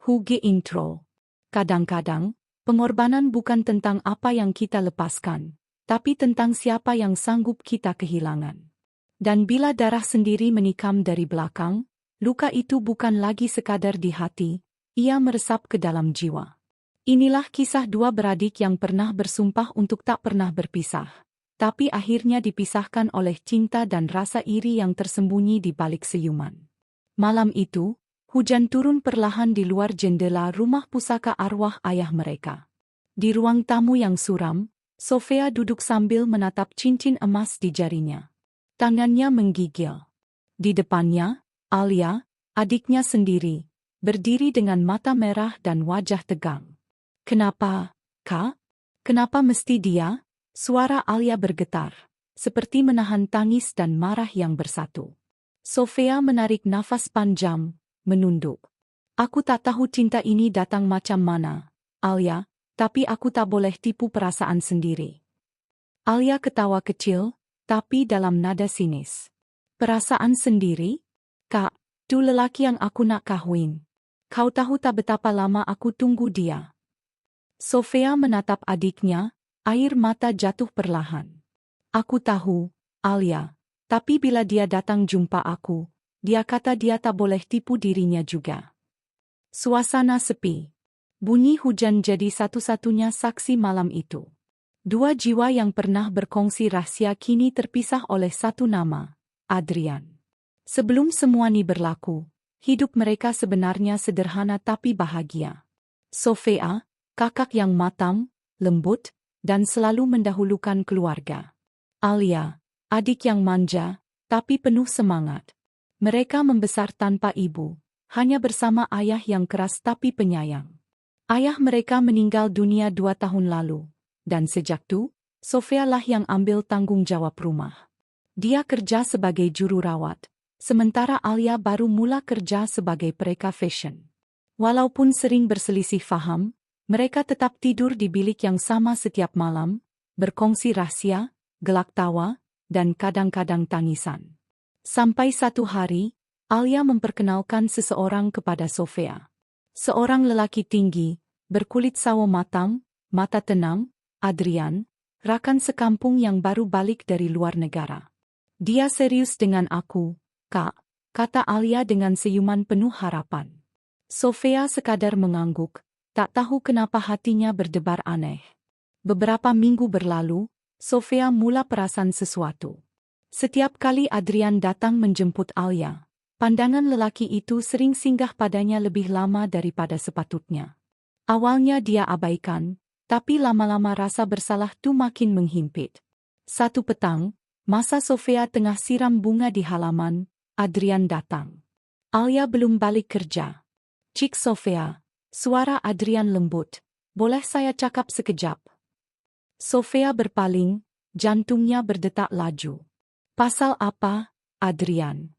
Huge Intro. Kadang-kadang, pengorbanan bukan tentang apa yang kita lepaskan, tapi tentang siapa yang sanggup kita kehilangan. Dan bila darah sendiri menikam dari belakang, luka itu bukan lagi sekadar di hati, ia meresap ke dalam jiwa. Inilah kisah dua beradik yang pernah bersumpah untuk tak pernah berpisah, tapi akhirnya dipisahkan oleh cinta dan rasa iri yang tersembunyi di balik senyuman. Malam itu, hujan turun perlahan di luar jendela rumah pusaka arwah ayah mereka. Di ruang tamu yang suram, Sofia duduk sambil menatap cincin emas di jarinya. Tangannya menggigil. Di depannya, Alia, adiknya sendiri, berdiri dengan mata merah dan wajah tegang. "Kenapa, Kak? Kenapa mesti dia?" Suara Alia bergetar, seperti menahan tangis dan marah yang bersatu. Sofia menarik nafas panjang, menunduk. "Aku tak tahu cinta ini datang macam mana, Alia, tapi aku tak boleh tipu perasaan sendiri." Alia ketawa kecil, tapi dalam nada sinis. "Perasaan sendiri? Kak, tu lelaki yang aku nak kahwin. Kau tahu tak betapa lama aku tunggu dia?" Sofia menatap adiknya, air mata jatuh perlahan. "Aku tahu, Alia, tapi bila dia datang jumpa aku, dia kata dia tak boleh tipu dirinya juga." Suasana sepi. Bunyi hujan jadi satu-satunya saksi malam itu. Dua jiwa yang pernah berkongsi rahasia kini terpisah oleh satu nama, Adrian. Sebelum semua ini berlaku, hidup mereka sebenarnya sederhana tapi bahagia. Sofia, kakak yang matam, lembut, dan selalu mendahulukan keluarga. Alia, adik yang manja, tapi penuh semangat. Mereka membesar tanpa ibu, hanya bersama ayah yang keras tapi penyayang. Ayah mereka meninggal dunia 2 tahun lalu, dan sejak itu, Sofia lah yang ambil tanggung jawab rumah. Dia kerja sebagai juru rawat, sementara Alia baru mula kerja sebagai pereka fashion. Walaupun sering berselisih faham, mereka tetap tidur di bilik yang sama setiap malam, berkongsi rahasia, gelak tawa, dan kadang-kadang tangisan. Sampai satu hari, Alia memperkenalkan seseorang kepada Sofia. Seorang lelaki tinggi, berkulit sawo matang, mata tenang, Adrian, rakan sekampung yang baru balik dari luar negara. "Dia serius dengan aku, Kak," kata Alia dengan senyuman penuh harapan. Sofia sekadar mengangguk, tak tahu kenapa hatinya berdebar aneh. Beberapa minggu berlalu, Sofia mula perasan sesuatu. Setiap kali Adrian datang menjemput Alia, pandangan lelaki itu sering singgah padanya lebih lama daripada sepatutnya. Awalnya dia abaikan, tapi lama-lama rasa bersalah itu makin menghimpit. Satu petang, masa Sofia tengah siram bunga di halaman, Adrian datang. Alia belum balik kerja. "Cik Sofia," suara Adrian lembut, "boleh saya cakap sekejap?" Sofia berpaling, jantungnya berdetak laju. "Pasal apa, Adrian?"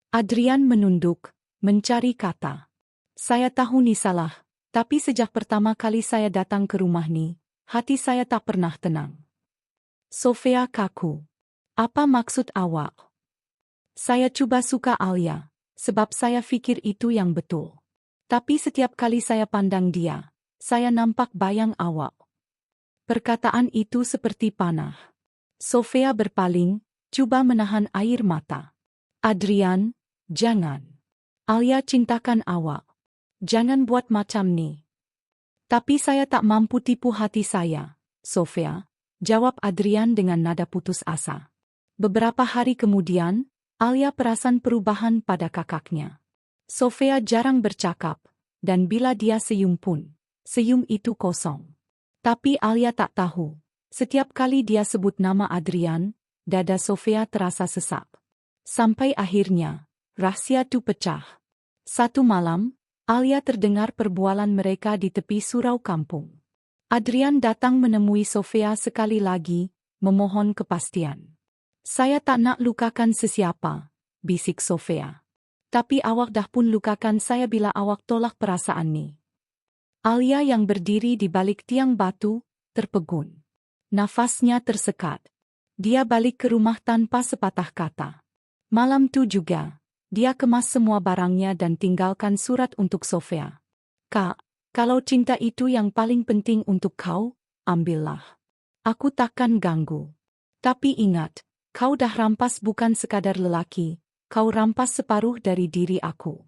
Adrian menunduk, mencari kata. "Saya tahu ni salah, tapi sejak pertama kali saya datang ke rumah ni, hati saya tak pernah tenang." Sofia kaku. "Apa maksud awak?" "Saya cuba suka Alia, sebab saya fikir itu yang betul. Tapi setiap kali saya pandang dia, saya nampak bayang awak." Perkataan itu seperti panah. Sofia berpaling, coba menahan air mata. "Adrian, jangan. Alia cintakan awak. Jangan buat macam ni." "Tapi saya tak mampu tipu hati saya, Sofia," jawab Adrian dengan nada putus asa. Beberapa hari kemudian, Alia perasan perubahan pada kakaknya. Sofia jarang bercakap, dan bila dia senyum pun, senyum itu kosong. Tapi Alia tak tahu, setiap kali dia sebut nama Adrian, dada Sofia terasa sesak. Sampai akhirnya, rahasia itu pecah. Satu malam, Alia terdengar perbualan mereka di tepi surau kampung. Adrian datang menemui Sofia sekali lagi, memohon kepastian. "Saya tak nak lukakan sesiapa," bisik Sofia. "Tapi awak dah pun lukakan saya bila awak tolak perasaan ni." Alia yang berdiri di balik tiang batu, terpegun. Nafasnya tersekat. Dia balik ke rumah tanpa sepatah kata. Malam itu juga, dia kemas semua barangnya dan tinggalkan surat untuk Sofia. Kak, kalau cinta itu yang paling penting untuk kau, ambillah. Aku takkan ganggu. Tapi ingat, kau dah rampas bukan sekadar lelaki, kau rampas separuh dari diri aku.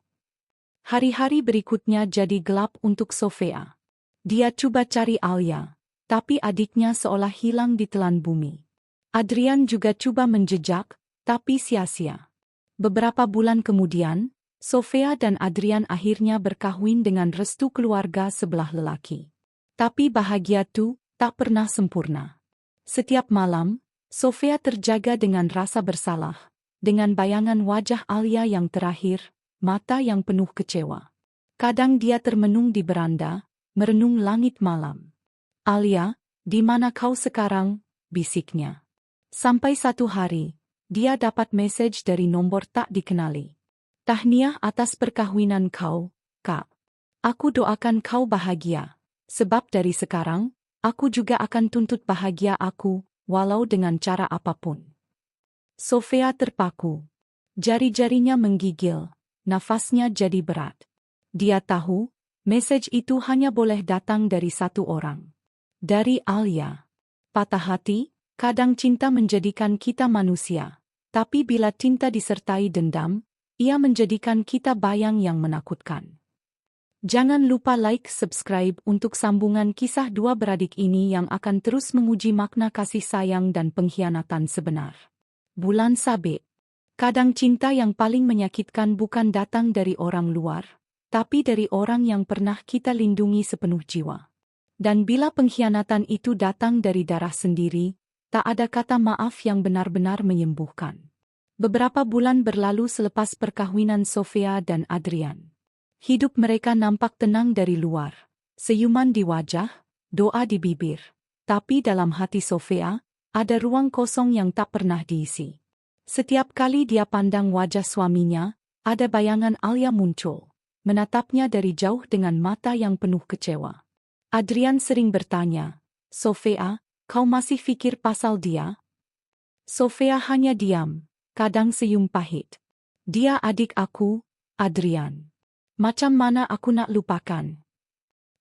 Hari-hari berikutnya jadi gelap untuk Sofia. Dia coba cari Alia, tapi adiknya seolah hilang di telan bumi. Adrian juga coba menjejak, tapi sia-sia. Beberapa bulan kemudian, Sofia dan Adrian akhirnya berkahwin dengan restu keluarga sebelah lelaki. Tapi bahagia itu tak pernah sempurna. Setiap malam, Sofia terjaga dengan rasa bersalah, dengan bayangan wajah Alia yang terakhir, mata yang penuh kecewa. Kadang dia termenung di beranda, merenung langit malam. Alia, di mana kau sekarang? Bisiknya. Sampai satu hari, dia dapat mesej dari nomor tak dikenali. Tahniah atas perkahwinan kau, Kak. Aku doakan kau bahagia, sebab dari sekarang, aku juga akan tuntut bahagia aku, walau dengan cara apapun. Sofia terpaku. Jari-jarinya menggigil, nafasnya jadi berat. Dia tahu, mesej itu hanya boleh datang dari satu orang. Dari Alia. Patah hati, kadang cinta menjadikan kita manusia, tapi bila cinta disertai dendam, ia menjadikan kita bayang yang menakutkan. Jangan lupa like, subscribe untuk sambungan kisah dua beradik ini yang akan terus menguji makna kasih sayang dan pengkhianatan sebenar. Bulan Sabit. Kadang cinta yang paling menyakitkan bukan datang dari orang luar, tapi dari orang yang pernah kita lindungi sepenuh jiwa. Dan bila pengkhianatan itu datang dari darah sendiri, tak ada kata maaf yang benar-benar menyembuhkan. Beberapa bulan berlalu selepas perkahwinan Sofia dan Adrian. Hidup mereka nampak tenang dari luar, senyuman di wajah, doa di bibir. Tapi dalam hati Sofia, ada ruang kosong yang tak pernah diisi. Setiap kali dia pandang wajah suaminya, ada bayangan Alia muncul, menatapnya dari jauh dengan mata yang penuh kecewa. Adrian sering bertanya, Sofia, kau masih pikir pasal dia? Sofia hanya diam. Kadang senyum pahit. Dia adik aku, Adrian. Macam mana aku nak lupakan?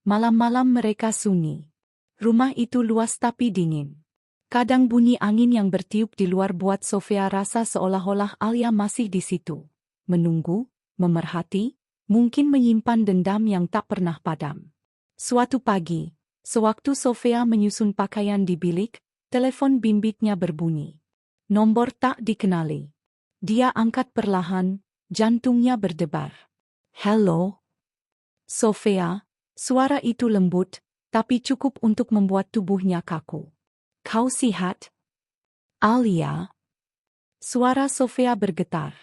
Malam-malam mereka sunyi. Rumah itu luas tapi dingin. Kadang bunyi angin yang bertiup di luar buat Sofia rasa seolah-olah Alia masih di situ. Menunggu, memerhati, mungkin menyimpan dendam yang tak pernah padam. Suatu pagi, sewaktu Sofia menyusun pakaian di bilik, telepon bimbitnya berbunyi. Nomor tak dikenali. Dia angkat perlahan, jantungnya berdebar. Hello? Sofia, suara itu lembut, tapi cukup untuk membuat tubuhnya kaku. Kau sihat? Alia? Suara Sofia bergetar.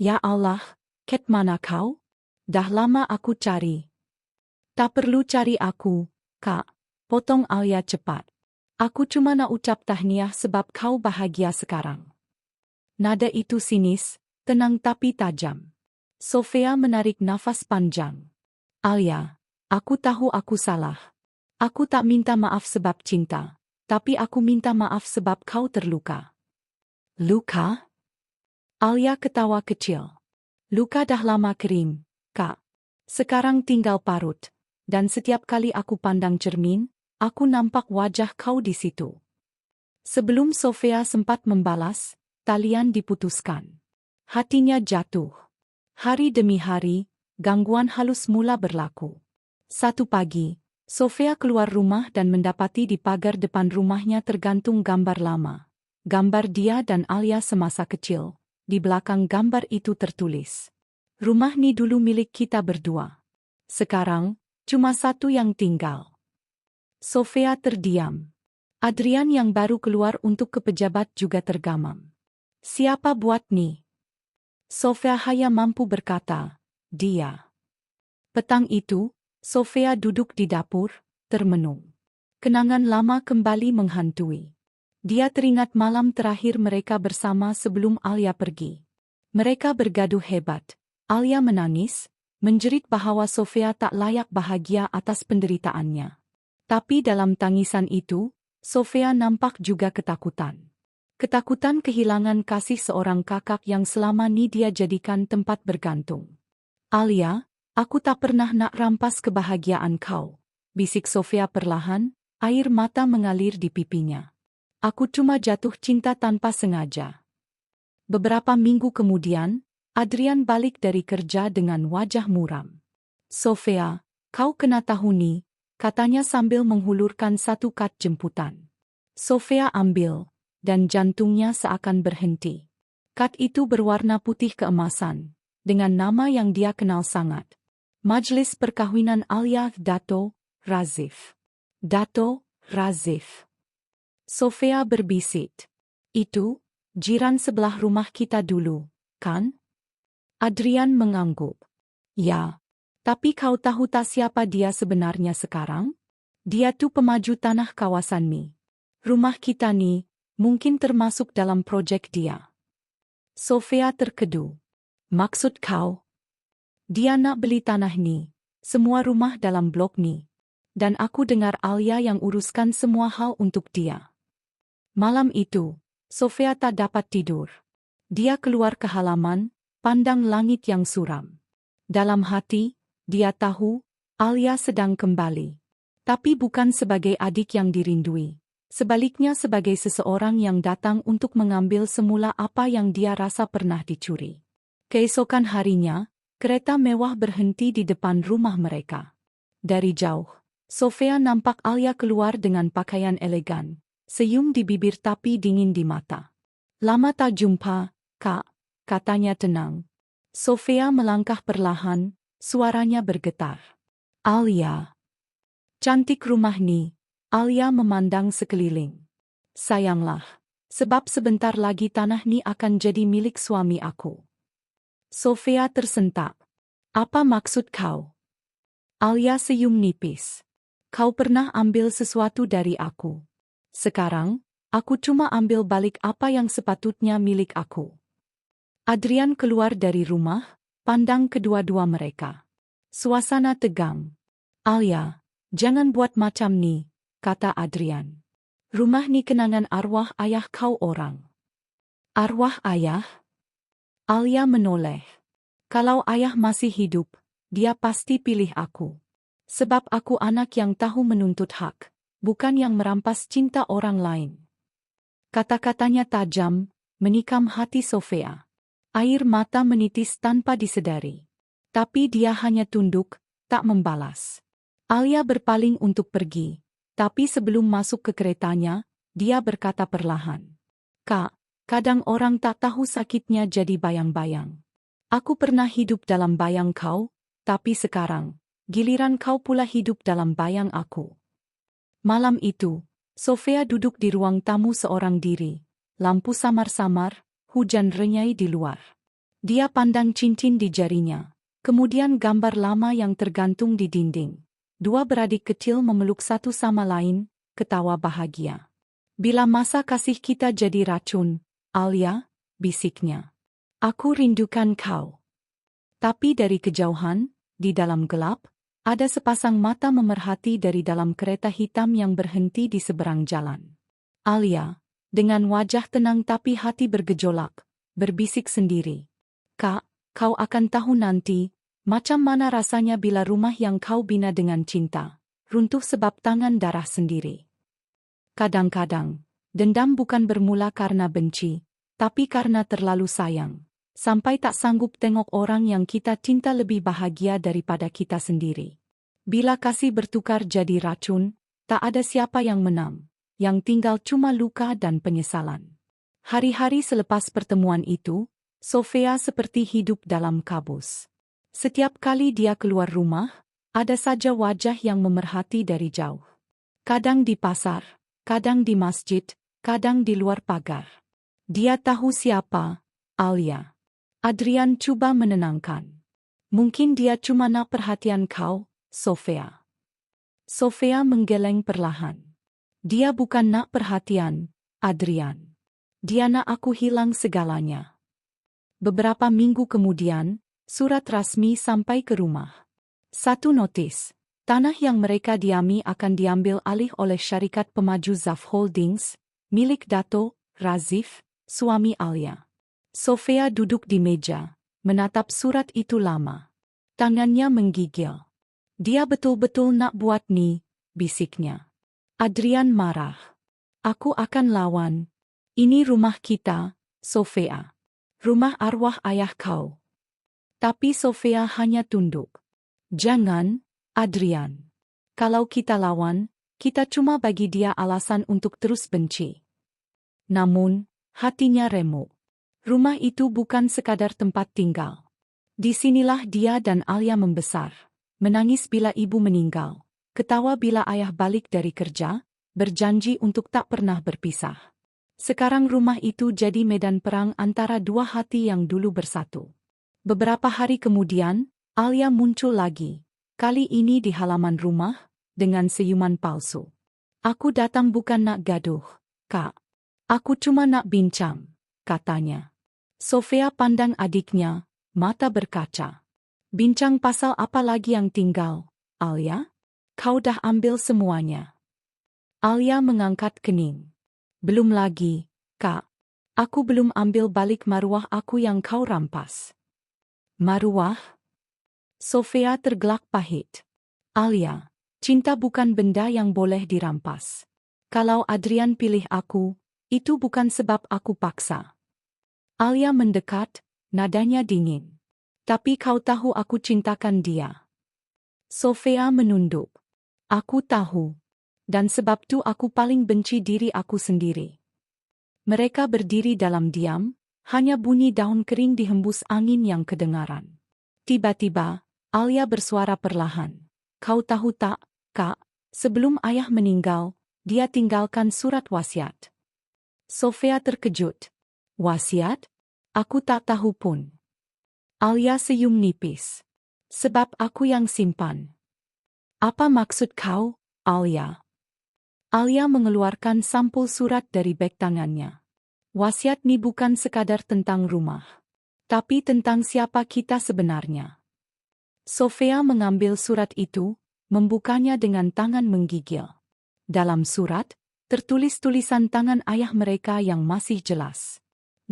Ya Allah, Kat mana kau? Dah lama aku cari. Tak perlu cari aku, Kak, potong Alia cepat. Aku cuma nak ucap tahniah sebab kau bahagia sekarang. Nada itu sinis, tenang tapi tajam. Sofia menarik nafas panjang. Alia, aku tahu aku salah. Aku tak minta maaf sebab cinta, tapi aku minta maaf sebab kau terluka. Luka? Alia ketawa kecil. Luka dah lama kering, Kak. Sekarang tinggal parut, dan setiap kali aku pandang cermin, aku nampak wajah kau di situ. Sebelum Sofia sempat membalas, talian diputuskan. Hatinya jatuh. Hari demi hari, gangguan halus mula berlaku. Satu pagi, Sofia keluar rumah dan mendapati di pagar depan rumahnya tergantung gambar lama. Gambar dia dan Alia semasa kecil. Di belakang gambar itu tertulis, "Rumah ni dulu milik kita berdua. Sekarang, cuma satu yang tinggal." Sofia terdiam. Adrian yang baru keluar untuk ke pejabat juga tergamam. Siapa buat ni? Sofia hanya mampu berkata, dia. Petang itu, Sofia duduk di dapur, termenung. Kenangan lama kembali menghantui. Dia teringat malam terakhir mereka bersama sebelum Alia pergi. Mereka bergaduh hebat. Alia menangis, menjerit bahwa Sofia tak layak bahagia atas penderitaannya. Tapi dalam tangisan itu, Sofia nampak juga ketakutan. Ketakutan kehilangan kasih seorang kakak yang selama ini dia jadikan tempat bergantung. Alia, Aku tak pernah nak rampas kebahagiaan kau, bisik Sofia perlahan, air mata mengalir di pipinya. Aku cuma jatuh cinta tanpa sengaja. Beberapa minggu kemudian, Adrian balik dari kerja dengan wajah muram. Sofia, kau kena tahu nih, katanya sambil menghulurkan satu kad jemputan. Sofia ambil, dan jantungnya seakan berhenti. Kad itu berwarna putih keemasan, dengan nama yang dia kenal sangat. Majelis Perkawinan Alia Dato Razif. Dato Razif. Sofia berbisik. Itu, jiran sebelah rumah kita dulu, kan? Adrian mengangguk. Ya, tapi kau tahu tak siapa dia sebenarnya sekarang? Dia tuh pemaju tanah kawasan Mi. Rumah kita nih, mungkin termasuk dalam proyek dia. Sofia terkedu. Maksud kau? Dia nak beli tanah nih, semua rumah dalam blok nih. Dan aku dengar Alia yang uruskan semua hal untuk dia. Malam itu, Sofia tak dapat tidur. Dia keluar ke halaman, pandang langit yang suram. Dalam hati, dia tahu, Alia sedang kembali. Tapi bukan sebagai adik yang dirindui. Sebaliknya sebagai seseorang yang datang untuk mengambil semula apa yang dia rasa pernah dicuri. Keesokan harinya, kereta mewah berhenti di depan rumah mereka. Dari jauh, Sofia nampak Alia keluar dengan pakaian elegan, senyum di bibir tapi dingin di mata. Lama tak jumpa, Kak, katanya tenang. Sofia melangkah perlahan, suaranya bergetar. Alia. Cantik rumah nih. Alia memandang sekeliling. Sayanglah, sebab sebentar lagi tanah ni akan jadi milik suami aku. Sofia tersentak. Apa maksud kau? Alia senyum nipis. Kau pernah ambil sesuatu dari aku. Sekarang, aku cuma ambil balik apa yang sepatutnya milik aku. Adrian keluar dari rumah, pandang kedua-dua mereka. Suasana tegang. Alia, jangan buat macam ni, kata Adrian. Rumah ni kenangan arwah ayah kau orang. Arwah ayah? Alia menoleh. Kalau ayah masih hidup, dia pasti pilih aku. Sebab aku anak yang tahu menuntut hak, bukan yang merampas cinta orang lain. Kata-katanya tajam, menikam hati Sofia. Air mata menitis tanpa disedari. Tapi dia hanya tunduk, tak membalas. Alia berpaling untuk pergi. Tapi sebelum masuk ke keretanya, dia berkata perlahan. Kak, kadang orang tak tahu sakitnya jadi bayang-bayang. Aku pernah hidup dalam bayang kau, tapi sekarang, giliran kau pula hidup dalam bayang aku. Malam itu, Sofia duduk di ruang tamu seorang diri. Lampu samar-samar, hujan renyai di luar. Dia pandang cincin di jarinya, kemudian gambar lama yang tergantung di dinding. Dua beradik kecil memeluk satu sama lain, ketawa bahagia. Bila masa kasih kita jadi racun, Alia, bisiknya. Aku rindukan kau. Tapi dari kejauhan, di dalam gelap, ada sepasang mata memerhati dari dalam kereta hitam yang berhenti di seberang jalan. Alia, dengan wajah tenang tapi hati bergejolak, berbisik sendiri. Kak, kau akan tahu nanti, macam mana rasanya bila rumah yang kau bina dengan cinta, runtuh sebab tangan darah sendiri. Kadang-kadang, dendam bukan bermula karena benci, tapi karena terlalu sayang, sampai tak sanggup tengok orang yang kita cinta lebih bahagia daripada kita sendiri. Bila kasih bertukar jadi racun, tak ada siapa yang menang, yang tinggal cuma luka dan penyesalan. Hari-hari selepas pertemuan itu, Sofia seperti hidup dalam kabus. Setiap kali dia keluar rumah, ada saja wajah yang memerhati dari jauh. Kadang di pasar, kadang di masjid, kadang di luar pagar. Dia tahu siapa, Alia. Adrian coba menenangkan. Mungkin dia cuma nak perhatian kau, Sofia. Sofia menggeleng perlahan. Dia bukan nak perhatian, Adrian. Dia nak aku hilang segalanya. Beberapa minggu kemudian, surat rasmi sampai ke rumah. Satu notis. Tanah yang mereka diami akan diambil alih oleh syarikat pemaju Zaf Holdings, milik Dato Razif, suami Alia. Sofia duduk di meja, menatap surat itu lama. Tangannya menggigil. Dia betul-betul nak buat nih, bisiknya. Adrian marah. Aku akan lawan. Ini rumah kita, Sofia. Rumah arwah ayah kau. Tapi Sofia hanya tunduk. Jangan, Adrian. Kalau kita lawan, kita cuma bagi dia alasan untuk terus benci. Namun, hatinya remuk. Rumah itu bukan sekadar tempat tinggal. Disinilah dia dan Alia membesar. Menangis bila ibu meninggal. Ketawa bila ayah balik dari kerja. Berjanji untuk tak pernah berpisah. Sekarang rumah itu jadi medan perang antara dua hati yang dulu bersatu. Beberapa hari kemudian, Alia muncul lagi. Kali ini di halaman rumah, dengan senyuman palsu. Aku datang bukan nak gaduh, Kak. Aku cuma nak bincang, katanya. Sofia pandang adiknya, mata berkaca. Bincang pasal apa lagi yang tinggal, Alia? Kau dah ambil semuanya. Alia mengangkat kening. Belum lagi, Kak. Aku belum ambil balik maruah aku yang kau rampas. Maruah? Sofia tergelak pahit. Alia, cinta bukan benda yang boleh dirampas. Kalau Adrian pilih aku, itu bukan sebab aku paksa. Alia mendekat, nadanya dingin. Tapi kau tahu aku cintakan dia. Sofia menunduk. Aku tahu. Dan sebab itu aku paling benci diri aku sendiri. Mereka berdiri dalam diam, hanya bunyi daun kering dihembus angin yang kedengaran. Tiba-tiba, Alia bersuara perlahan. Kau tahu tak, Kak, sebelum ayah meninggal, dia tinggalkan surat wasiat. Sofia terkejut. Wasiat? Aku tak tahu pun. Alia senyum nipis. Sebab aku yang simpan. Apa maksud kau, Alia? Alia mengeluarkan sampul surat dari beg tangannya. Wasiat ni bukan sekadar tentang rumah. Tapi tentang siapa kita sebenarnya. Sofia mengambil surat itu, membukanya dengan tangan menggigil. Dalam surat, tertulis tulisan tangan ayah mereka yang masih jelas.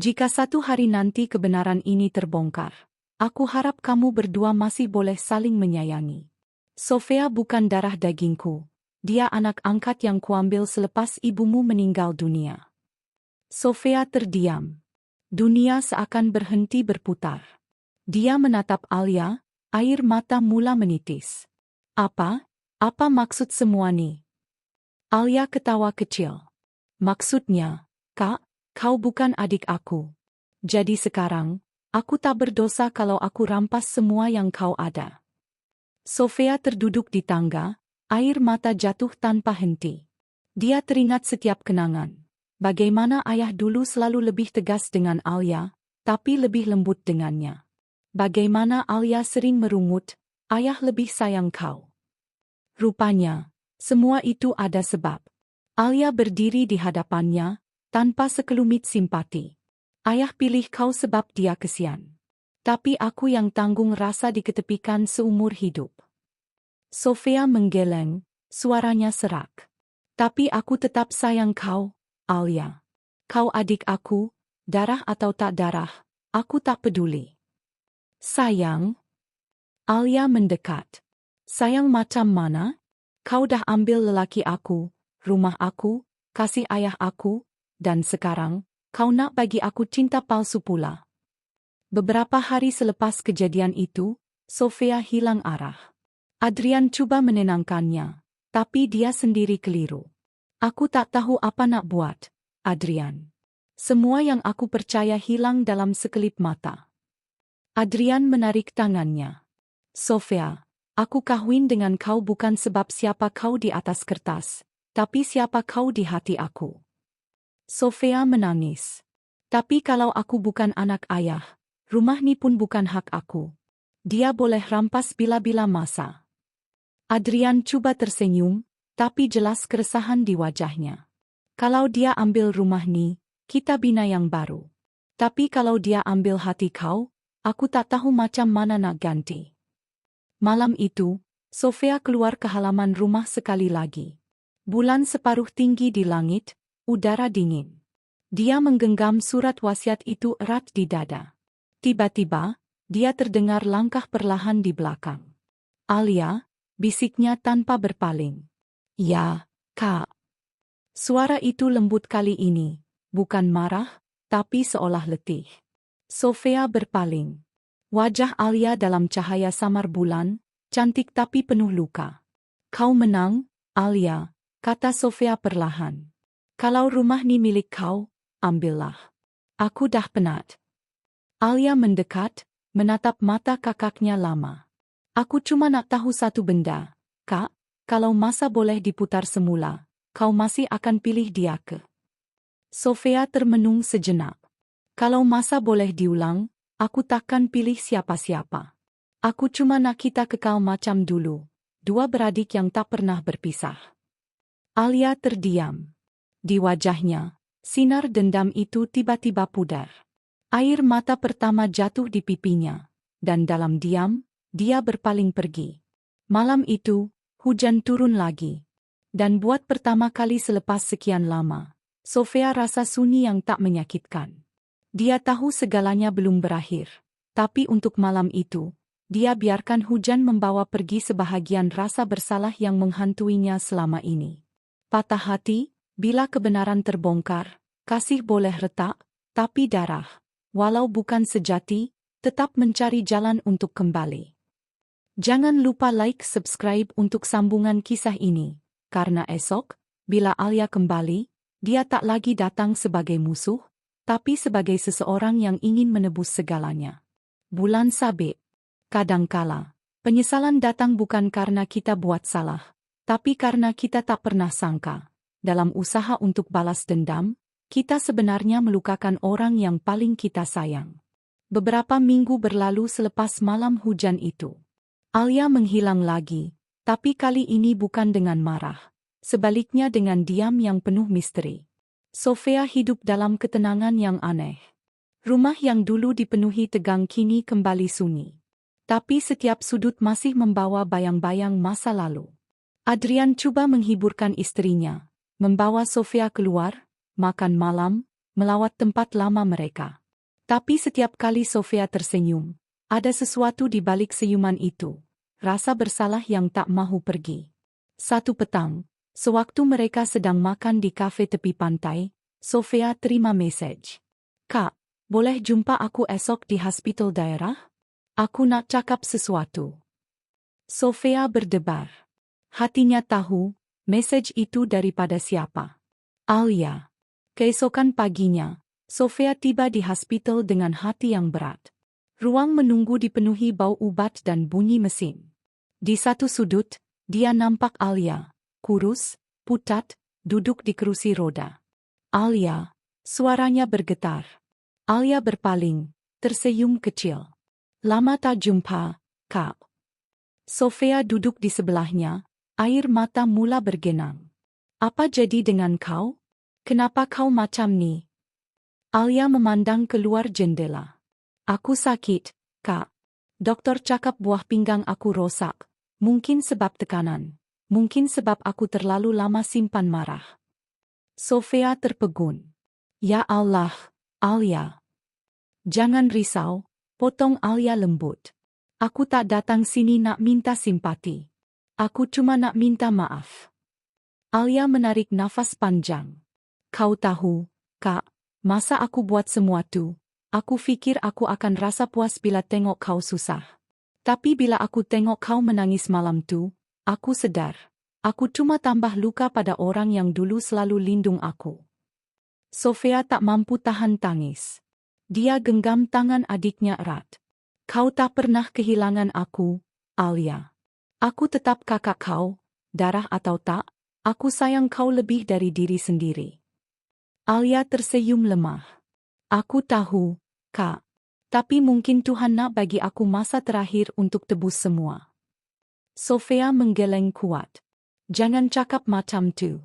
Jika satu hari nanti kebenaran ini terbongkar, aku harap kamu berdua masih boleh saling menyayangi. Sofia bukan darah dagingku. Dia anak angkat yang kuambil selepas ibumu meninggal dunia. Sofia terdiam. Dunia seakan berhenti berputar. Dia menatap Alia, air mata mula menitis. Apa maksud semua ni? Alia ketawa kecil. Maksudnya, Kak, kau bukan adik aku. Jadi sekarang, aku tak berdosa kalau aku rampas semua yang kau ada. Sofia terduduk di tangga, air mata jatuh tanpa henti. Dia teringat setiap kenangan. Bagaimana ayah dulu selalu lebih tegas dengan Alia, tapi lebih lembut dengannya. Bagaimana Alia sering merungut, ayah lebih sayang kau. Rupanya, semua itu ada sebab. Alia berdiri di hadapannya, tanpa sekelumit simpati. Ayah pilih kau sebab dia kesian. Tapi aku yang tanggung rasa diketepikan seumur hidup. Sofia menggeleng, suaranya serak. Tapi aku tetap sayang kau, Alia. Kau adik aku, darah atau tak darah, aku tak peduli. Sayang? Alia mendekat. Sayang macam mana? Kau dah ambil lelaki aku, rumah aku, kasih ayah aku, dan sekarang, kau nak bagi aku cinta palsu pula. Beberapa hari selepas kejadian itu, Sofia hilang arah. Adrian coba menenangkannya, tapi dia sendiri keliru. Aku tak tahu apa nak buat, Adrian. Semua yang aku percaya hilang dalam sekelip mata. Adrian menarik tangannya. Sofia, aku kahwin dengan kau bukan sebab siapa kau di atas kertas, tapi siapa kau di hati aku. Sofia menangis. Tapi kalau aku bukan anak ayah, rumah ni pun bukan hak aku. Dia boleh rampas bila-bila masa. Adrian coba tersenyum, tapi jelas keresahan di wajahnya. Kalau dia ambil rumah ni, kita bina yang baru. Tapi kalau dia ambil hati kau, aku tak tahu macam mana nak ganti. Malam itu, Sofia keluar ke halaman rumah sekali lagi. Bulan separuh tinggi di langit, udara dingin. Dia menggenggam surat wasiat itu erat di dada. Tiba-tiba, dia terdengar langkah perlahan di belakang. "Alia," bisiknya tanpa berpaling. "Ya, Kak." Suara itu lembut kali ini, bukan marah, tapi seolah letih. Sofia berpaling. Wajah Alia dalam cahaya samar bulan, cantik tapi penuh luka. "Kau menang, Alia," kata Sofia perlahan. "Kalau rumah ni milik kau, ambillah. Aku dah penat." Alia mendekat, menatap mata kakaknya lama. "Aku cuma nak tahu satu benda, Kak, kalau masa boleh diputar semula, kau masih akan pilih dia ke?" Sofia termenung sejenak. "Kalau masa boleh diulang, aku takkan pilih siapa-siapa. Aku cuma nak kita kekal macam dulu, dua beradik yang tak pernah berpisah." Alia terdiam. Di wajahnya, sinar dendam itu tiba-tiba pudar. Air mata pertama jatuh di pipinya, dan dalam diam, dia berpaling pergi. Malam itu, hujan turun lagi. Dan buat pertama kali selepas sekian lama, Sofia rasa sunyi yang tak menyakitkan. Dia tahu segalanya belum berakhir, tapi untuk malam itu, dia biarkan hujan membawa pergi sebahagian rasa bersalah yang menghantuinya selama ini. Patah hati, bila kebenaran terbongkar, kasih boleh retak, tapi darah, walau bukan sejati, tetap mencari jalan untuk kembali. Jangan lupa like, subscribe untuk sambungan kisah ini, karena esok, bila Alia kembali, dia tak lagi datang sebagai musuh, tapi sebagai seseorang yang ingin menebus segalanya. Bulan sabit. Kadangkala, penyesalan datang bukan karena kita buat salah, tapi karena kita tak pernah sangka. Dalam usaha untuk balas dendam, kita sebenarnya melukakan orang yang paling kita sayang. Beberapa minggu berlalu selepas malam hujan itu. Alia menghilang lagi, tapi kali ini bukan dengan marah. Sebaliknya dengan diam yang penuh misteri. Sofia hidup dalam ketenangan yang aneh. Rumah yang dulu dipenuhi tegang kini kembali sunyi. Tapi setiap sudut masih membawa bayang-bayang masa lalu. Adrian coba menghiburkan istrinya, membawa Sofia keluar, makan malam, melawat tempat lama mereka. Tapi setiap kali Sofia tersenyum, ada sesuatu di balik senyuman itu, rasa bersalah yang tak mahu pergi. Satu petang, sewaktu mereka sedang makan di kafe tepi pantai, Sofia terima mesej. "Kak, boleh jumpa aku esok di hospital daerah? Aku nak cakap sesuatu." Sofia berdebar. Hatinya tahu, mesej itu daripada siapa. Alia. Keesokan paginya, Sofia tiba di hospital dengan hati yang berat. Ruang menunggu dipenuhi bau ubat dan bunyi mesin. Di satu sudut, dia nampak Alia, kurus, pucat, duduk di kerusi roda. "Alia," suaranya bergetar. Alia berpaling, tersenyum kecil. "Lama tak jumpa, Kak." Sofia duduk di sebelahnya, air mata mula bergenang. "Apa jadi dengan kau? Kenapa kau macam ni?" Alia memandang keluar jendela. "Aku sakit, Kak. Doktor cakap buah pinggang aku rosak. Mungkin sebab tekanan. Mungkin sebab aku terlalu lama simpan marah." Sofia terpegun. "Ya Allah, Alia." "Jangan risau," potong Alia lembut. "Aku tak datang sini nak minta simpati. Aku cuma nak minta maaf." Alia menarik nafas panjang. "Kau tahu, Kak, masa aku buat semua tu, aku fikir aku akan rasa puas bila tengok kau susah. Tapi bila aku tengok kau menangis malam tu, aku sedar, aku cuma tambah luka pada orang yang dulu selalu lindung aku." Sofia tak mampu tahan tangis. Dia genggam tangan adiknya erat. "Kau tak pernah kehilangan aku, Alia. Aku tetap kakak kau, darah atau tak, aku sayang kau lebih dari diri sendiri." Alia tersenyum lemah. "Aku tahu, Kak. Tapi mungkin Tuhan nak bagi aku masa terakhir untuk tebus semua." Sofia menggeleng kuat. "Jangan cakap macam tu."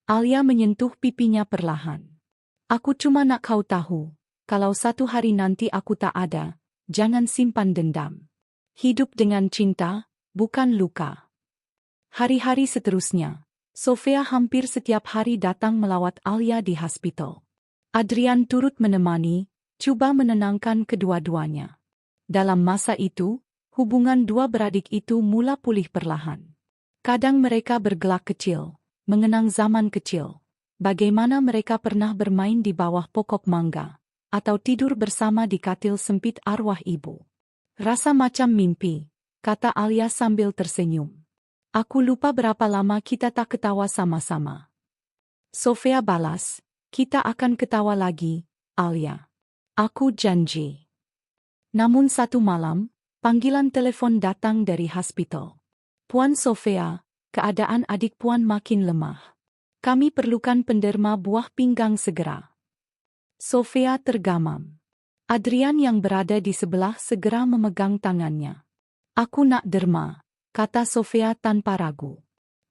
Alia menyentuh pipinya perlahan. "Aku cuma nak kau tahu, kalau satu hari nanti aku tak ada, jangan simpan dendam. Hidup dengan cinta, bukan luka." Hari-hari seterusnya, Sofia hampir setiap hari datang melawat Alia di hospital. Adrian turut menemani, cuba menenangkan kedua-duanya. Dalam masa itu, hubungan dua beradik itu mula pulih perlahan. Kadang mereka bergelak kecil, mengenang zaman kecil. Bagaimana mereka pernah bermain di bawah pokok mangga, atau tidur bersama di katil sempit arwah ibu. Rasa macam mimpi, kata Alia sambil tersenyum. Aku lupa berapa lama kita tak ketawa sama-sama. Sofia balas, kita akan ketawa lagi, Alia. Aku janji. Namun satu malam, panggilan telepon datang dari hospital. Puan Sofia, keadaan adik Puan makin lemah. Kami perlukan penderma buah pinggang segera. Sofia tergamam. Adrian yang berada di sebelah segera memegang tangannya. Aku nak derma, kata Sofia tanpa ragu.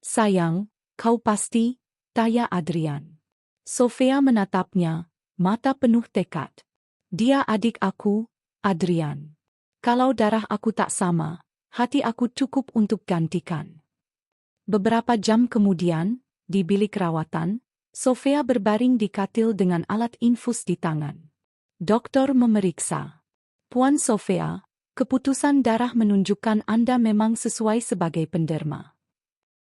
Sayang, kau pasti, tanya Adrian. Sofia menatapnya, mata penuh tekad. Dia adik aku, Adrian. Kalau darah aku tak sama, hati aku cukup untuk gantikan. Beberapa jam kemudian, di bilik rawatan, Sofia berbaring di katil dengan alat infus di tangan. Dokter memeriksa. Puan Sofia, keputusan darah menunjukkan Anda memang sesuai sebagai penderma.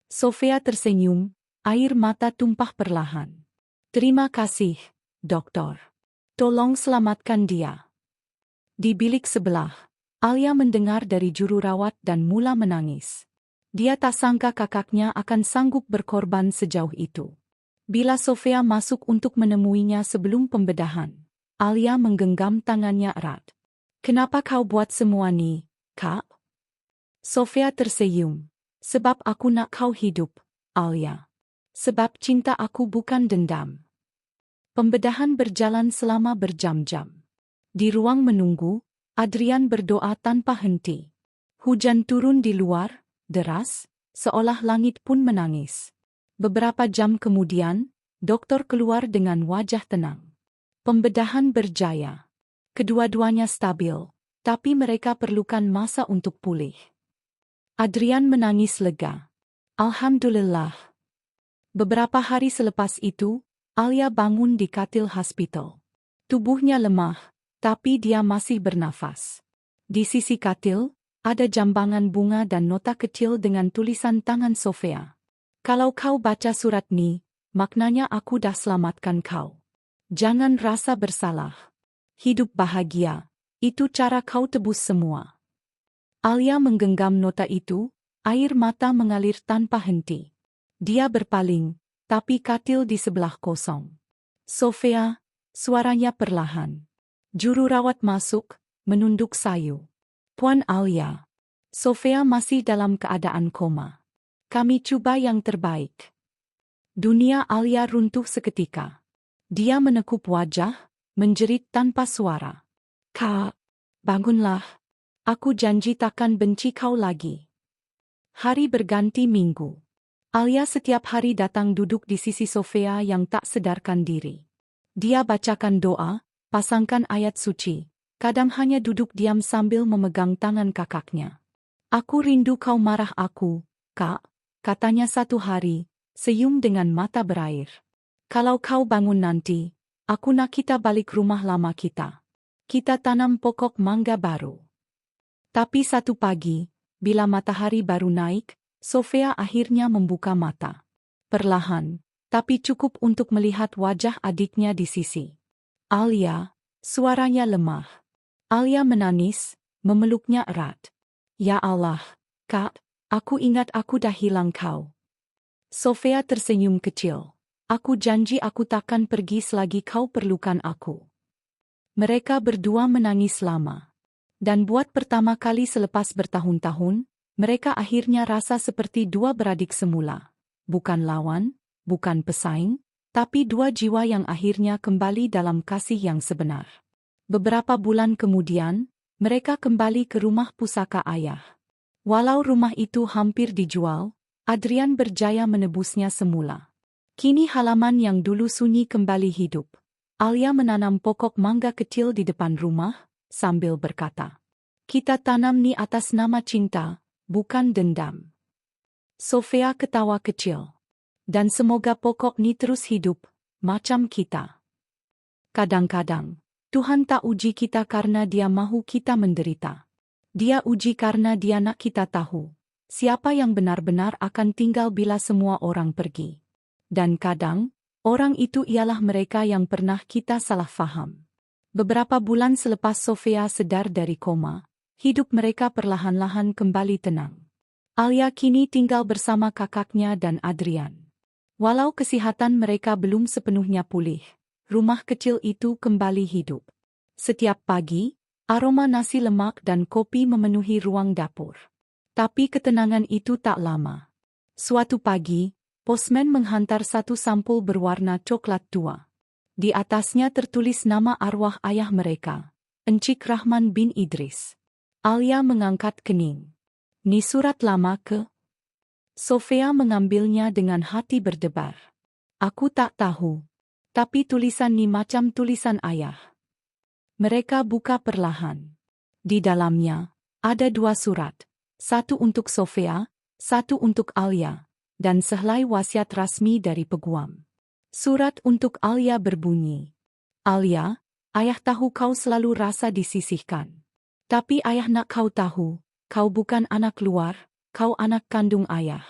Sofia tersenyum, air mata tumpah perlahan. Terima kasih, dokter. Tolong selamatkan dia. Di bilik sebelah, Alia mendengar dari juru rawat dan mula menangis. Dia tak sangka kakaknya akan sanggup berkorban sejauh itu. Bila Sofia masuk untuk menemuinya sebelum pembedahan, Alia menggenggam tangannya erat. Kenapa kau buat semua ini, Kak? Sofia tersenyum. Sebab aku nak kau hidup, Alia. Sebab cinta aku bukan dendam. Pembedahan berjalan selama berjam-jam. Di ruang menunggu, Adrian berdoa tanpa henti. Hujan turun di luar, deras, seolah langit pun menangis. Beberapa jam kemudian, dokter keluar dengan wajah tenang. Pembedahan berjaya. Kedua-duanya stabil, tapi mereka perlukan masa untuk pulih. Adrian menangis lega. Alhamdulillah. Beberapa hari selepas itu, Alia bangun di katil hospital. Tubuhnya lemah, tapi dia masih bernafas. Di sisi katil, ada jambangan bunga dan nota kecil dengan tulisan tangan Sofia. Kalau kau baca surat ini, maknanya aku dah selamatkan kau. Jangan rasa bersalah. Hidup bahagia, itu cara kau tebus semua. Alia menggenggam nota itu, air mata mengalir tanpa henti. Dia berpaling, tapi katil di sebelah kosong. Sofia, suaranya perlahan. Juru rawat masuk, menunduk sayu. Puan Alia. Sofia masih dalam keadaan koma. Kami coba yang terbaik. Dunia Alia runtuh seketika. Dia menekuk wajah, menjerit tanpa suara. Kak, bangunlah. Aku janji takkan benci kau lagi. Hari berganti minggu. Alia setiap hari datang duduk di sisi Sofia yang tak sadarkan diri. Dia bacakan doa, pasangkan ayat suci, kadang hanya duduk diam sambil memegang tangan kakaknya. Aku rindu kau marah aku, Kak, katanya satu hari, senyum dengan mata berair. Kalau kau bangun nanti, aku nak kita balik rumah lama kita. Kita tanam pokok mangga baru. Tapi satu pagi, bila matahari baru naik, Sofia akhirnya membuka mata. Perlahan, tapi cukup untuk melihat wajah adiknya di sisi. Alia, suaranya lemah. Alia menangis, memeluknya erat. Ya Allah, Kak, aku ingat aku dah hilang kau. Sofia tersenyum kecil. Aku janji aku takkan pergi selagi kau perlukan aku. Mereka berdua menangis lama. Dan buat pertama kali selepas bertahun-tahun, mereka akhirnya rasa seperti dua beradik semula. Bukan lawan, bukan pesaing, tapi dua jiwa yang akhirnya kembali dalam kasih yang sebenar. Beberapa bulan kemudian, mereka kembali ke rumah pusaka ayah. Walau rumah itu hampir dijual, Adrian berjaya menebusnya semula. Kini halaman yang dulu sunyi kembali hidup. Alia menanam pokok mangga kecil di depan rumah, sambil berkata, kita tanam ni atas nama cinta, bukan dendam. Sofia ketawa kecil. Dan semoga pokok ni terus hidup, macam kita. Kadang-kadang, Tuhan tak uji kita karena Dia mahu kita menderita. Dia uji karena Dia nak kita tahu siapa yang benar-benar akan tinggal bila semua orang pergi. Dan kadang, orang itu ialah mereka yang pernah kita salah faham. Beberapa bulan selepas Sofia sedar dari koma, hidup mereka perlahan-lahan kembali tenang. Alia kini tinggal bersama kakaknya dan Adrian. Walau kesihatan mereka belum sepenuhnya pulih, rumah kecil itu kembali hidup. Setiap pagi, aroma nasi lemak dan kopi memenuhi ruang dapur. Tapi ketenangan itu tak lama. Suatu pagi, posmen menghantar satu sampul berwarna coklat tua. Di atasnya tertulis nama arwah ayah mereka, Encik Rahman bin Idris. Alia mengangkat kening. Ni surat lama ke? Sofia mengambilnya dengan hati berdebar. Aku tak tahu. Tapi tulisan ni macam tulisan ayah. Mereka buka perlahan. Di dalamnya, ada 2 surat. Satu untuk Sofia, satu untuk Alia, dan sehelai wasiat rasmi dari peguam. Surat untuk Alia berbunyi, Alia, ayah tahu kau selalu rasa disisihkan. Tapi ayah nak kau tahu, kau bukan anak luar, kau anak kandung ayah.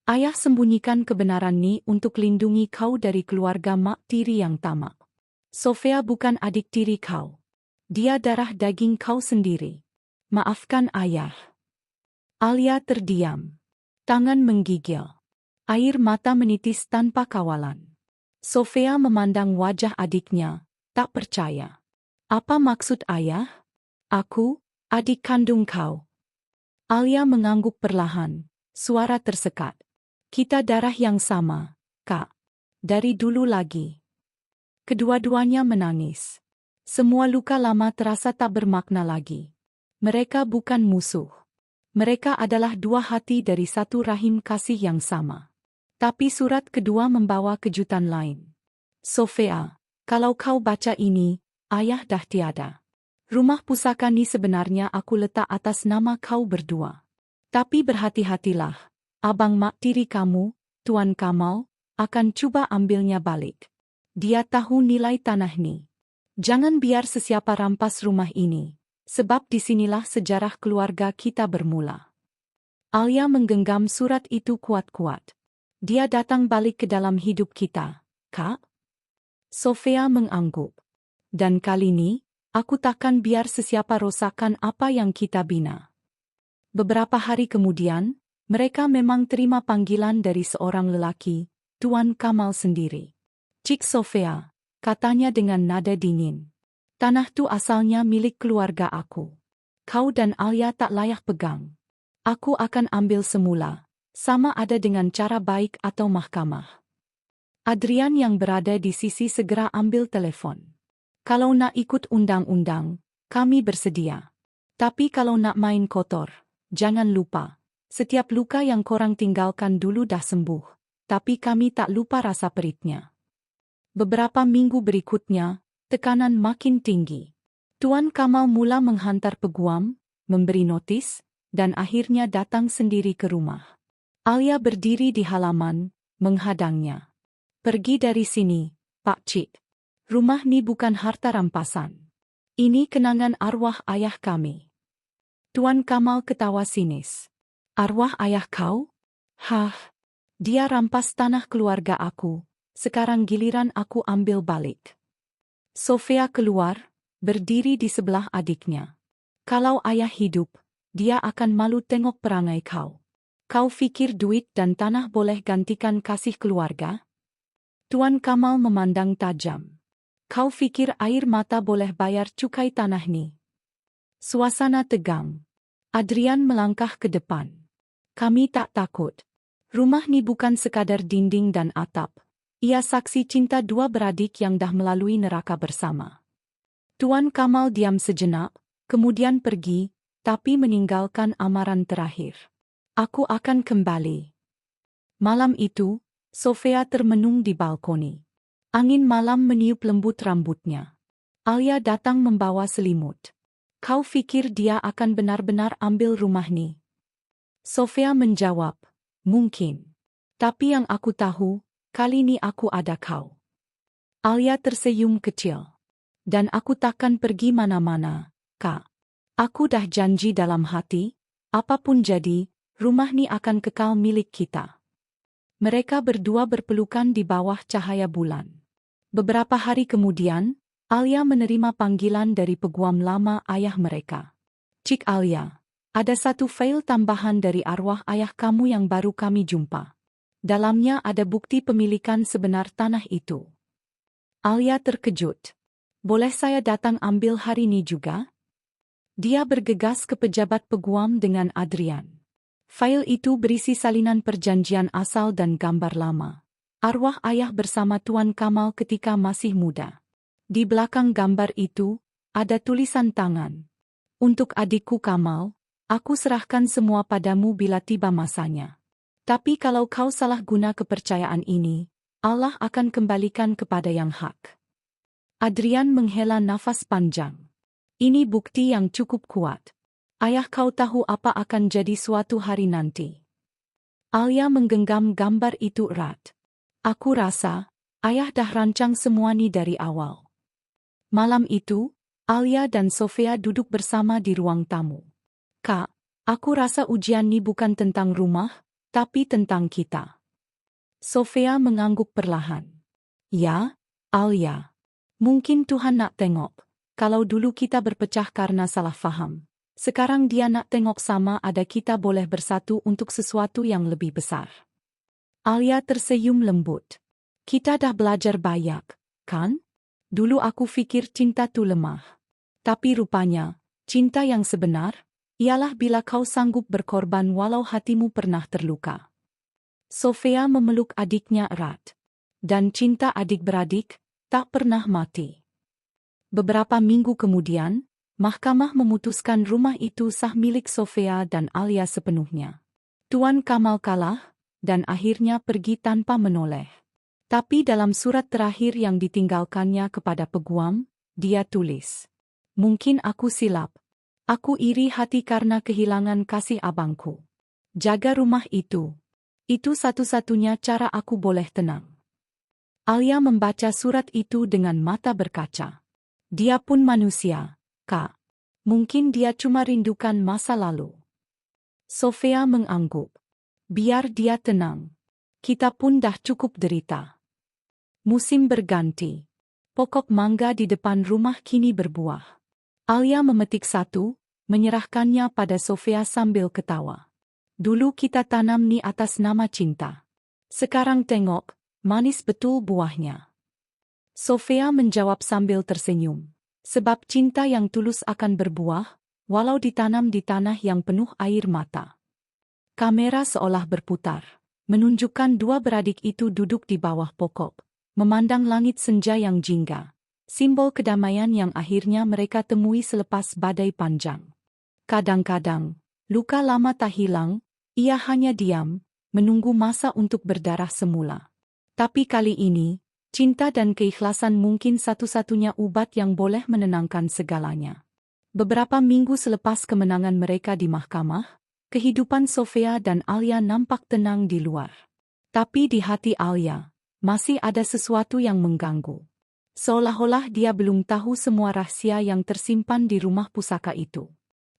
Ayah sembunyikan kebenaran ni untuk lindungi kau dari keluarga mak tiri yang tamak. Sofia bukan adik tiri kau. Dia darah daging kau sendiri. Maafkan ayah. Alia terdiam. Tangan menggigil. Air mata menitis tanpa kawalan. Sofia memandang wajah adiknya, tak percaya. Apa maksud ayah? Aku, adik kandung kau. Alia mengangguk perlahan, suara tersekat. Kita darah yang sama, Kak. Dari dulu lagi. Kedua-duanya menangis. Semua luka lama terasa tak bermakna lagi. Mereka bukan musuh. Mereka adalah 2 hati dari satu rahim kasih yang sama. Tapi surat kedua membawa kejutan lain. Sofia, kalau kau baca ini, ayah dah tiada. Rumah pusaka ni sebenarnya aku letak atas nama kau berdua. Tapi berhati-hatilah, abang mak tiri kamu, Tuan Kamal, akan cuba ambilnya balik. Dia tahu nilai tanah ni. Jangan biar sesiapa rampas rumah ini, sebab disinilah sejarah keluarga kita bermula. Alia menggenggam surat itu kuat-kuat. Dia datang balik ke dalam hidup kita, Kak? Sofia mengangguk. Dan kali ini, aku takkan biar sesiapa rosakkan apa yang kita bina. Beberapa hari kemudian, mereka memang terima panggilan dari seorang lelaki, Tuan Kamal sendiri. Cik Sofia, katanya dengan nada dingin. Tanah tu asalnya milik keluarga aku. Kau dan Alia tak layak pegang. Aku akan ambil semula, sama ada dengan cara baik atau mahkamah. Adrian yang berada di sisi segera ambil telepon. Kalau nak ikut undang-undang, kami bersedia. Tapi kalau nak main kotor, jangan lupa. Setiap luka yang korang tinggalkan dulu dah sembuh. Tapi kami tak lupa rasa peritnya. Beberapa minggu berikutnya, tekanan makin tinggi. Tuan Kamal mula menghantar peguam, memberi notis, dan akhirnya datang sendiri ke rumah. Alia berdiri di halaman, menghadangnya. Pergi dari sini, Pak Cik. Rumah ni bukan harta rampasan. Ini kenangan arwah ayah kami. Tuan Kamal ketawa sinis. Arwah ayah kau? Hah, dia rampas tanah keluarga aku. Sekarang giliran aku ambil balik. Sofia keluar, berdiri di sebelah adiknya. Kalau ayah hidup, dia akan malu tengok perangai kau. Kau fikir duit dan tanah boleh gantikan kasih keluarga? Tuan Kamal memandang tajam. Kau fikir air mata boleh bayar cukai tanah ni? Suasana tegang. Adrian melangkah ke depan. Kami tak takut. Rumah ni bukan sekadar dinding dan atap. Ia saksi cinta 2 beradik yang dah melalui neraka bersama. Tuan Kamal diam sejenak, kemudian pergi, tapi meninggalkan amaran terakhir. Aku akan kembali. Malam itu, Sofia termenung di balkoni. Angin malam meniup lembut rambutnya. Alia datang membawa selimut. Kau fikir dia akan benar-benar ambil rumah ni? Sofia menjawab, mungkin. Tapi yang aku tahu, kali ni aku ada kau. Alia tersenyum kecil. Dan aku takkan pergi mana-mana, Kak. Aku dah janji dalam hati, apapun jadi, rumah ni akan kekal milik kita. Mereka berdua berpelukan di bawah cahaya bulan. Beberapa hari kemudian, Alia menerima panggilan dari peguam lama ayah mereka. Cik Alia, ada satu fail tambahan dari arwah ayah kamu yang baru kami jumpa. Dalamnya ada bukti pemilikan sebenar tanah itu. Alia terkejut. Boleh saya datang ambil hari ini juga? Dia bergegas ke pejabat peguam dengan Adrian. Fail itu berisi salinan perjanjian asal dan gambar lama. Arwah ayah bersama Tuan Kamal ketika masih muda. Di belakang gambar itu, ada tulisan tangan. Untuk adikku Kamal, aku serahkan semua padamu bila tiba masanya. Tapi kalau kau salah guna kepercayaan ini, Allah akan kembalikan kepada yang hak. Adrian menghela nafas panjang. Ini bukti yang cukup kuat. Ayah kau tahu apa akan jadi suatu hari nanti. Alia menggenggam gambar itu erat. Aku rasa, ayah dah rancang semua ni dari awal. Malam itu, Alia dan Sofia duduk bersama di ruang tamu. Kak, aku rasa ujian ni bukan tentang rumah, tapi tentang kita. Sofia mengangguk perlahan. Ya, Alia. Mungkin Tuhan nak tengok, kalau dulu kita berpecah karena salah faham. Sekarang dia nak tengok sama ada kita boleh bersatu untuk sesuatu yang lebih besar. Alia tersenyum lembut. Kita dah belajar banyak, kan? Dulu aku fikir cinta tu lemah. Tapi rupanya, cinta yang sebenar, ialah bila kau sanggup berkorban walau hatimu pernah terluka. Sofia memeluk adiknya erat. Dan cinta adik-beradik tak pernah mati. Beberapa minggu kemudian, mahkamah memutuskan rumah itu sah milik Sofia dan Alia sepenuhnya. Tuan Kamal kalah, dan akhirnya pergi tanpa menoleh. Tapi dalam surat terakhir yang ditinggalkannya kepada peguam, dia tulis, "Mungkin aku silap. Aku iri hati karena kehilangan kasih abangku. Jaga rumah itu. Itu satu-satunya cara aku boleh tenang." Alia membaca surat itu dengan mata berkaca. Dia pun manusia, Kak. Mungkin dia cuma rindukan masa lalu. Sofia mengangguk. Biar dia tenang. Kita pun dah cukup derita. Musim berganti. Pokok mangga di depan rumah kini berbuah. Alia memetik satu, menyerahkannya pada Sofia sambil ketawa. Dulu kita tanam ni atas nama cinta. Sekarang tengok, manis betul buahnya. Sofia menjawab sambil tersenyum. Sebab cinta yang tulus akan berbuah, walau ditanam di tanah yang penuh air mata. Kamera seolah berputar, menunjukkan dua beradik itu duduk di bawah pokok, memandang langit senja yang jingga, simbol kedamaian yang akhirnya mereka temui selepas badai panjang. Kadang-kadang, luka lama tak hilang, ia hanya diam, menunggu masa untuk berdarah semula. Tapi kali ini, cinta dan keikhlasan mungkin satu-satunya ubat yang boleh menenangkan segalanya. Beberapa minggu selepas kemenangan mereka di mahkamah, kehidupan Sofia dan Alia nampak tenang di luar. Tapi di hati Alia, masih ada sesuatu yang mengganggu. Seolah-olah dia belum tahu semua rahasia yang tersimpan di rumah pusaka itu.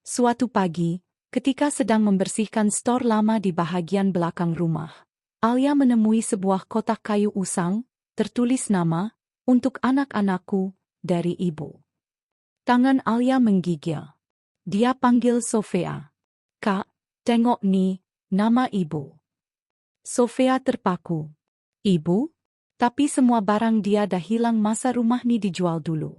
Suatu pagi, ketika sedang membersihkan stor lama di bahagian belakang rumah, Alia menemui sebuah kotak kayu usang, tertulis nama, "Untuk anak-anakku, dari ibu." Tangan Alia menggigil. Dia panggil Sofia. "Kak, tengok nih, nama ibu." Sofia terpaku. "Ibu?" Tapi semua barang dia dah hilang masa rumah ni dijual dulu.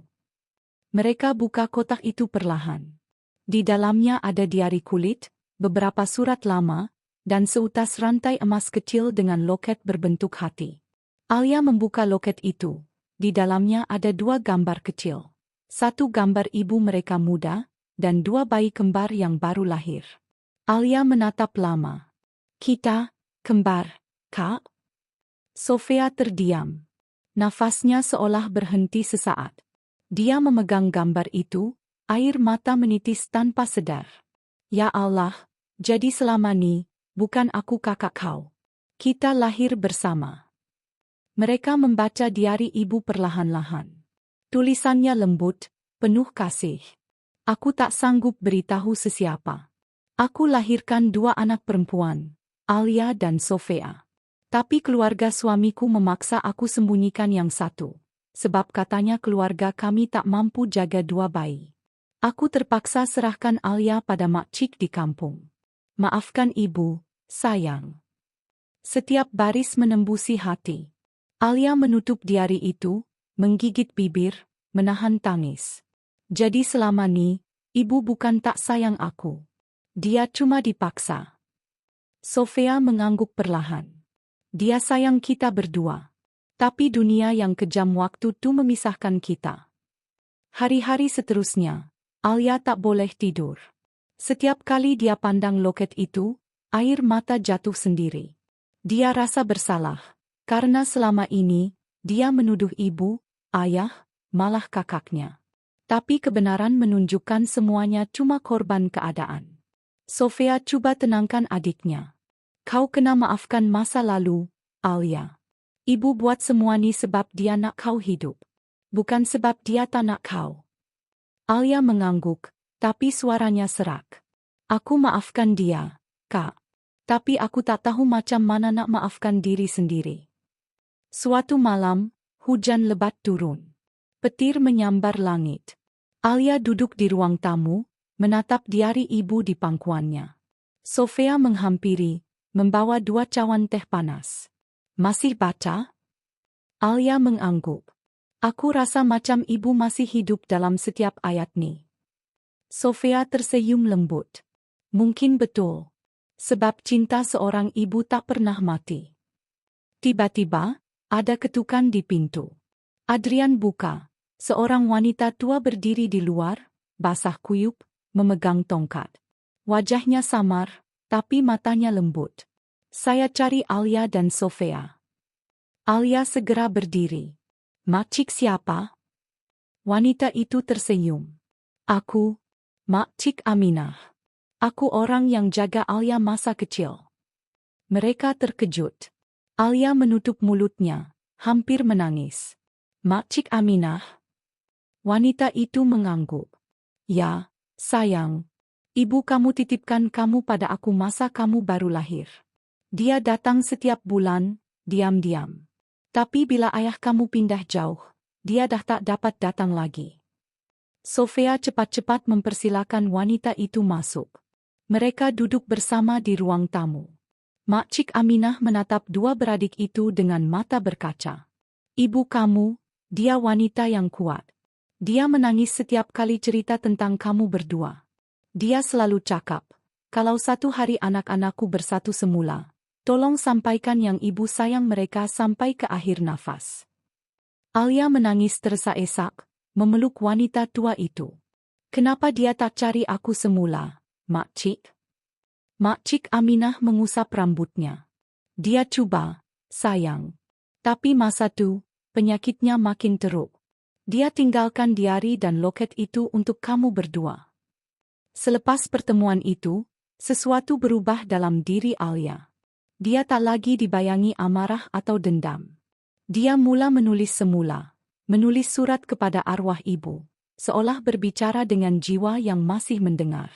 Mereka buka kotak itu perlahan. Di dalamnya ada diari kulit, beberapa surat lama, dan seutas rantai emas kecil dengan loket berbentuk hati. Alia membuka loket itu. Di dalamnya ada dua gambar kecil. Satu gambar ibu mereka muda, dan dua bayi kembar yang baru lahir. Alia menatap lama. "Kita, kembar, Kak?" Sofia terdiam. Nafasnya seolah berhenti sesaat. Dia memegang gambar itu, air mata menitis tanpa sedar. "Ya Allah, jadi selama ni, bukan aku kakak kau. Kita lahir bersama." Mereka membaca diari ibu perlahan-lahan. Tulisannya lembut, penuh kasih. Aku tak sanggup beritahu sesiapa. Aku lahirkan 2 anak perempuan, Alia dan Sofia. Tapi keluarga suamiku memaksa aku sembunyikan yang satu, sebab katanya keluarga kami tak mampu jaga 2 bayi. Aku terpaksa serahkan Alia pada makcik di kampung. Maafkan ibu, sayang. Setiap baris menembusi hati. Alia menutup diari itu, menggigit bibir, menahan tangis. Jadi selama ni, ibu bukan tak sayang aku. Dia cuma dipaksa. Sofia mengangguk perlahan. Dia sayang kita berdua. Tapi dunia yang kejam waktu tu memisahkan kita. Hari-hari seterusnya, Alia tak boleh tidur. Setiap kali dia pandang loket itu, air mata jatuh sendiri. Dia rasa bersalah, karena selama ini, dia menuduh ibu, ayah, malah kakaknya. Tapi kebenaran menunjukkan semuanya cuma korban keadaan. Sofia coba tenangkan adiknya. Kau kena maafkan masa lalu, Alia. Ibu buat semua ni sebab dia nak kau hidup. Bukan sebab dia tak nak kau. Alia mengangguk, tapi suaranya serak. Aku maafkan dia, Kak. Tapi aku tak tahu macam mana nak maafkan diri sendiri. Suatu malam, hujan lebat turun. Petir menyambar langit. Alia duduk di ruang tamu, menatap diari ibu di pangkuannya. Sofia menghampiri, membawa 2 cawan teh panas. Masih baca? Alia mengangguk. Aku rasa macam ibu masih hidup dalam setiap ayat ni. Sofia tersenyum lembut. Mungkin betul. Sebab cinta seorang ibu tak pernah mati. Tiba-tiba, ada ketukan di pintu. Adrian buka. Seorang wanita tua berdiri di luar, basah kuyup, memegang tongkat. Wajahnya samar, tapi matanya lembut. Saya cari Alia dan Sofia. Alia segera berdiri. Makcik siapa? Wanita itu tersenyum. Aku, Makcik Aminah. Aku orang yang jaga Alia masa kecil. Mereka terkejut. Alia menutup mulutnya, hampir menangis. Makcik Aminah? Wanita itu mengangguk. Ya, sayang. Ibu kamu titipkan kamu pada aku masa kamu baru lahir. Dia datang setiap bulan, diam-diam. Tapi bila ayah kamu pindah jauh, dia dah tak dapat datang lagi. Sofia cepat-cepat mempersilakan wanita itu masuk. Mereka duduk bersama di ruang tamu. Makcik Aminah menatap 2 beradik itu dengan mata berkaca. Ibu kamu, dia wanita yang kuat. Dia menangis setiap kali cerita tentang kamu berdua. Dia selalu cakap, kalau satu hari anak-anakku bersatu semula, tolong sampaikan yang ibu sayang mereka sampai ke akhir nafas. Alia menangis teresa-esak, memeluk wanita tua itu. Kenapa dia tak cari aku semula, Makcik? Makcik Aminah mengusap rambutnya. Dia cuba, sayang. Tapi masa tu, penyakitnya makin teruk. Dia tinggalkan diari dan loket itu untuk kamu berdua. Selepas pertemuan itu, sesuatu berubah dalam diri Alia. Dia tak lagi dibayangi amarah atau dendam. Dia mula menulis semula, menulis surat kepada arwah ibu, seolah berbicara dengan jiwa yang masih mendengar.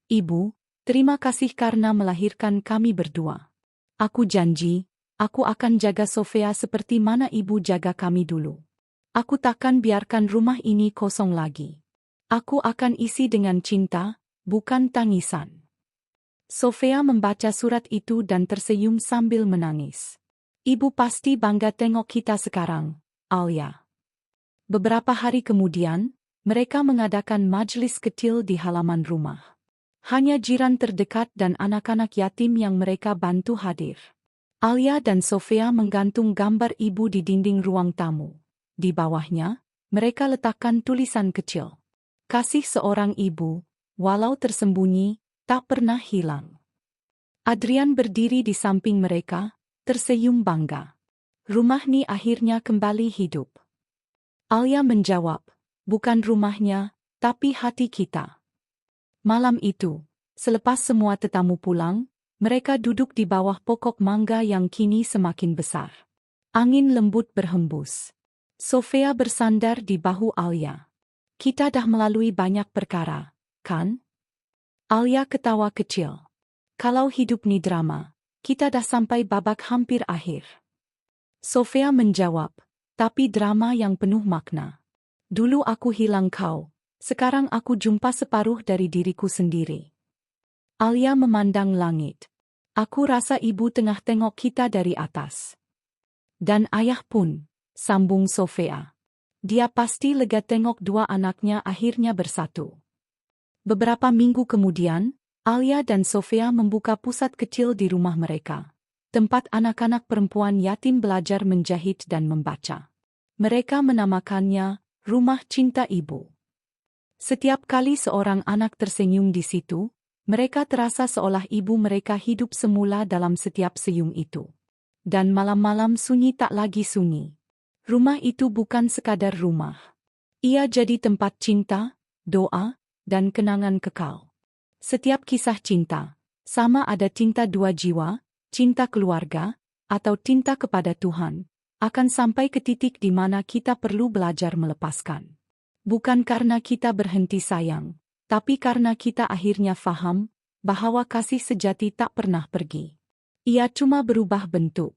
Ibu, terima kasih karena melahirkan kami berdua. Aku janji, aku akan jaga Sofia seperti mana ibu jaga kami dulu. Aku takkan biarkan rumah ini kosong lagi. Aku akan isi dengan cinta, bukan tangisan. Sofia membaca surat itu dan tersenyum sambil menangis. Ibu pasti bangga tengok kita sekarang, Alia. Beberapa hari kemudian, mereka mengadakan majelis kecil di halaman rumah. Hanya jiran terdekat dan anak-anak yatim yang mereka bantu hadir. Alia dan Sofia menggantung gambar ibu di dinding ruang tamu. Di bawahnya, mereka letakkan tulisan kecil. Kasih seorang ibu, walau tersembunyi, tak pernah hilang. Adrian berdiri di samping mereka, tersenyum bangga. Rumah ni akhirnya kembali hidup. Alia menjawab, bukan rumahnya, tapi hati kita. Malam itu, selepas semua tetamu pulang, mereka duduk di bawah pokok mangga yang kini semakin besar. Angin lembut berhembus. Sofia bersandar di bahu Alia. Kita dah melalui banyak perkara, kan? Alia ketawa kecil. Kalau hidup ni drama, kita dah sampai babak hampir akhir. Sofia menjawab, tapi drama yang penuh makna. Dulu aku hilang kau, sekarang aku jumpa separuh dari diriku sendiri. Alia memandang langit. Aku rasa ibu tengah tengok kita dari atas. Dan ayah pun, sambung Sofia. Dia pasti lega tengok dua anaknya akhirnya bersatu. Beberapa minggu kemudian, Alia dan Sofia membuka pusat kecil di rumah mereka. Tempat anak-anak perempuan yatim belajar menjahit dan membaca. Mereka menamakannya Rumah Cinta Ibu. Setiap kali seorang anak tersenyum di situ, mereka terasa seolah ibu mereka hidup semula dalam setiap senyum itu. Dan malam-malam sunyi tak lagi sunyi. Rumah itu bukan sekadar rumah. Ia jadi tempat cinta, doa, dan kenangan kekal. Setiap kisah cinta, sama ada cinta dua jiwa, cinta keluarga, atau cinta kepada Tuhan, akan sampai ke titik di mana kita perlu belajar melepaskan. Bukan karena kita berhenti sayang, tapi karena kita akhirnya faham bahwa kasih sejati tak pernah pergi. Ia cuma berubah bentuk.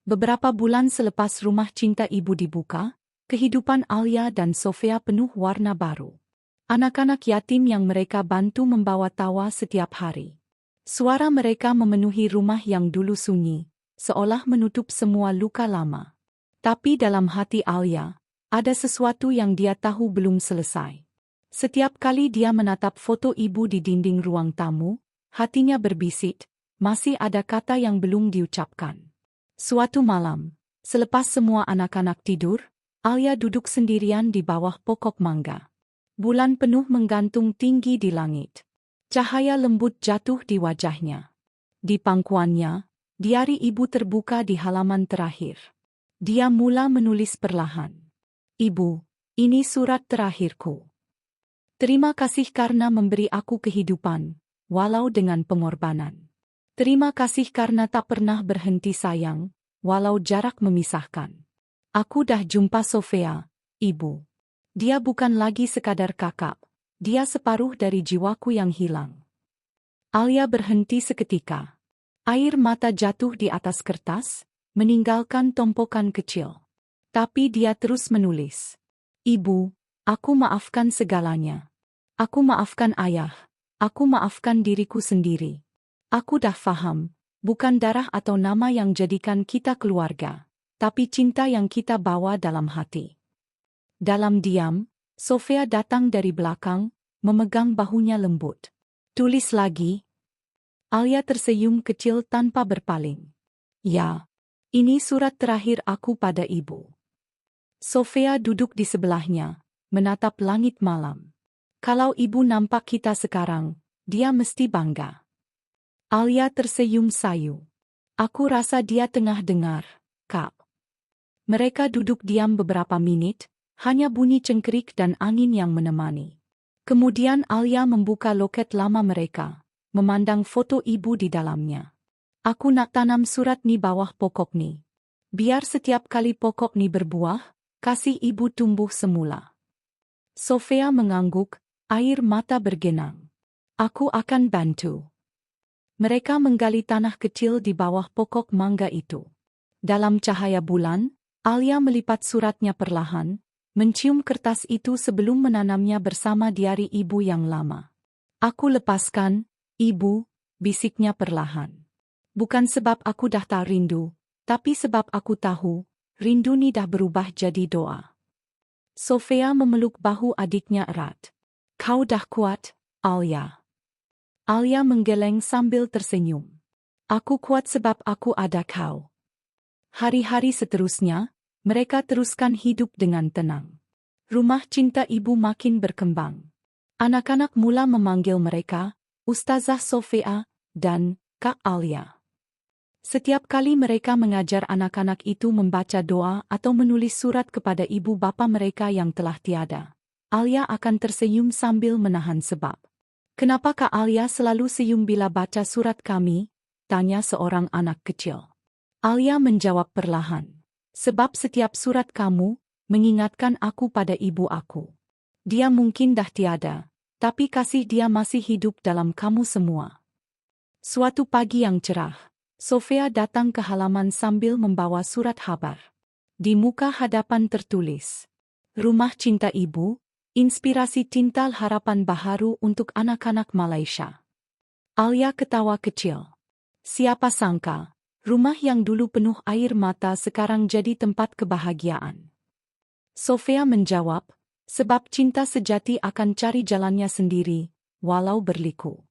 Beberapa bulan selepas Rumah Cinta Ibu dibuka, kehidupan Alia dan Sofia penuh warna baru. Anak-anak yatim yang mereka bantu membawa tawa setiap hari. Suara mereka memenuhi rumah yang dulu sunyi, seolah menutup semua luka lama. Tapi dalam hati Alia, ada sesuatu yang dia tahu belum selesai. Setiap kali dia menatap foto ibu di dinding ruang tamu, hatinya berbisik, masih ada kata yang belum diucapkan. Suatu malam, selepas semua anak-anak tidur, Alia duduk sendirian di bawah pokok mangga. Bulan penuh menggantung tinggi di langit. Cahaya lembut jatuh di wajahnya. Di pangkuannya, diari ibu terbuka di halaman terakhir. Dia mula menulis perlahan. Ibu, ini surat terakhirku. Terima kasih karena memberi aku kehidupan, walau dengan pengorbanan. Terima kasih karena tak pernah berhenti sayang, walau jarak memisahkan. Aku dah jumpa Sofia, ibu. Dia bukan lagi sekadar kakak, dia separuh dari jiwaku yang hilang. Alia berhenti seketika. Air mata jatuh di atas kertas, meninggalkan tompokan kecil. Tapi dia terus menulis. Ibu, aku maafkan segalanya. Aku maafkan ayah. Aku maafkan diriku sendiri. Aku dah faham, bukan darah atau nama yang jadikan kita keluarga, tapi cinta yang kita bawa dalam hati. Dalam diam, Sofia datang dari belakang, memegang bahunya lembut. Tulis lagi. Alia tersenyum kecil tanpa berpaling. Ya, ini surat terakhir aku pada ibu. Sofia duduk di sebelahnya, menatap langit malam. Kalau ibu nampak kita sekarang, dia mesti bangga. Alia tersenyum sayu. Aku rasa dia tengah dengar, Kak. Mereka duduk diam beberapa menit, hanya bunyi cengkerik dan angin yang menemani. Kemudian Alia membuka loket lama mereka, memandang foto ibu di dalamnya. Aku nak tanam surat ni bawah pokok ni. Biar setiap kali pokok ni berbuah, kasih ibu tumbuh semula. Sofia mengangguk, air mata bergenang. Aku akan bantu. Mereka menggali tanah kecil di bawah pokok mangga itu. Dalam cahaya bulan, Alia melipat suratnya perlahan, mencium kertas itu sebelum menanamnya bersama diari ibu yang lama. Aku lepaskan, ibu, bisiknya perlahan. Bukan sebab aku dah tak rindu, tapi sebab aku tahu, rindu ni dah berubah jadi doa. Sofia memeluk bahu adiknya erat. Kau dah kuat, Alia. Alia menggeleng sambil tersenyum. Aku kuat sebab aku ada kau. Hari-hari seterusnya, mereka teruskan hidup dengan tenang. Rumah cinta ibu makin berkembang. Anak-anak mula memanggil mereka, Ustazah Sofia, dan Kak Alia. Setiap kali mereka mengajar anak-anak itu membaca doa atau menulis surat kepada ibu bapa mereka yang telah tiada, Alia akan tersenyum sambil menahan sebab. Kenapa Kak Alia selalu senyum bila baca surat kami? Tanya seorang anak kecil. Alia menjawab perlahan. Sebab setiap surat kamu, mengingatkan aku pada ibu aku. Dia mungkin dah tiada, tapi kasih dia masih hidup dalam kamu semua. Suatu pagi yang cerah, Sofia datang ke halaman sambil membawa surat kabar. Di muka hadapan tertulis, Rumah Cinta Ibu, Inspirasi Tinta Harapan Baharu untuk Anak-anak Malaysia. Alia ketawa kecil. Siapa sangka, rumah yang dulu penuh air mata sekarang jadi tempat kebahagiaan. Sofia menjawab, sebab cinta sejati akan cari jalannya sendiri, walau berliku.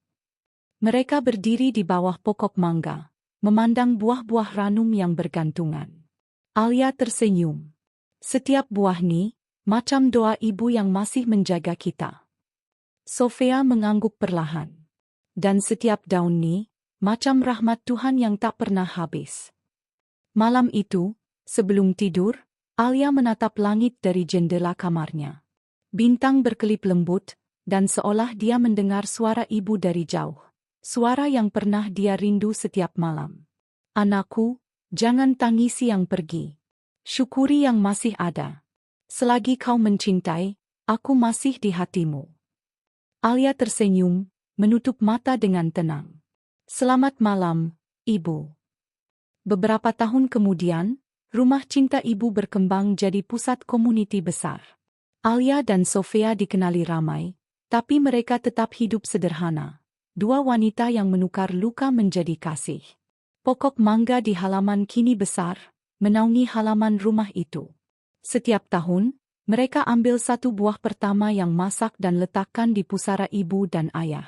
Mereka berdiri di bawah pokok mangga, memandang buah-buah ranum yang bergantungan. Alia tersenyum. Setiap buah ni, macam doa ibu yang masih menjaga kita. Sofia mengangguk perlahan. Dan setiap daun ni, macam rahmat Tuhan yang tak pernah habis. Malam itu, sebelum tidur, Alia menatap langit dari jendela kamarnya. Bintang berkelip lembut, dan seolah dia mendengar suara ibu dari jauh. Suara yang pernah dia rindu setiap malam. Anakku, jangan tangisi yang pergi. Syukuri yang masih ada. Selagi kau mencintai, aku masih di hatimu. Alia tersenyum, menutup mata dengan tenang. Selamat malam, Ibu. Beberapa tahun kemudian, Rumah Cinta Ibu berkembang jadi pusat komuniti besar. Alia dan Sofia dikenali ramai, tapi mereka tetap hidup sederhana. Dua wanita yang menukar luka menjadi kasih. Pokok mangga di halaman kini besar, menaungi halaman rumah itu. Setiap tahun, mereka ambil satu buah pertama yang masak dan letakkan di pusara ibu dan ayah.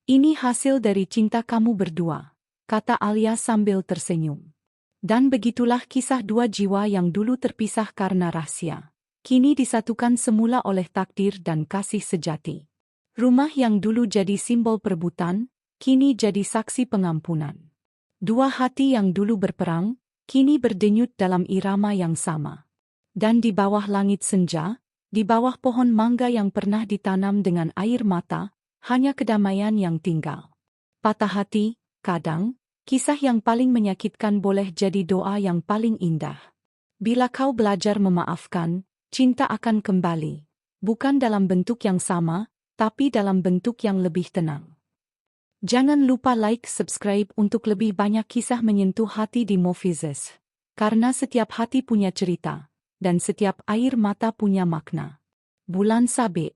Ini hasil dari cinta kamu berdua, kata Alia sambil tersenyum. Dan begitulah kisah dua jiwa yang dulu terpisah karena rahasia. Kini disatukan semula oleh takdir dan kasih sejati. Rumah yang dulu jadi simbol perebutan, kini jadi saksi pengampunan. Dua hati yang dulu berperang, kini berdenyut dalam irama yang sama. Dan di bawah langit senja, di bawah pohon mangga yang pernah ditanam dengan air mata, hanya kedamaian yang tinggal. Patah hati, kadang, kisah yang paling menyakitkan boleh jadi doa yang paling indah. Bila kau belajar memaafkan, cinta akan kembali. Bukan dalam bentuk yang sama, tapi dalam bentuk yang lebih tenang. Jangan lupa like, subscribe untuk lebih banyak kisah menyentuh hati di Movizes. Karena setiap hati punya cerita, dan setiap air mata punya makna. Bulan Sabit.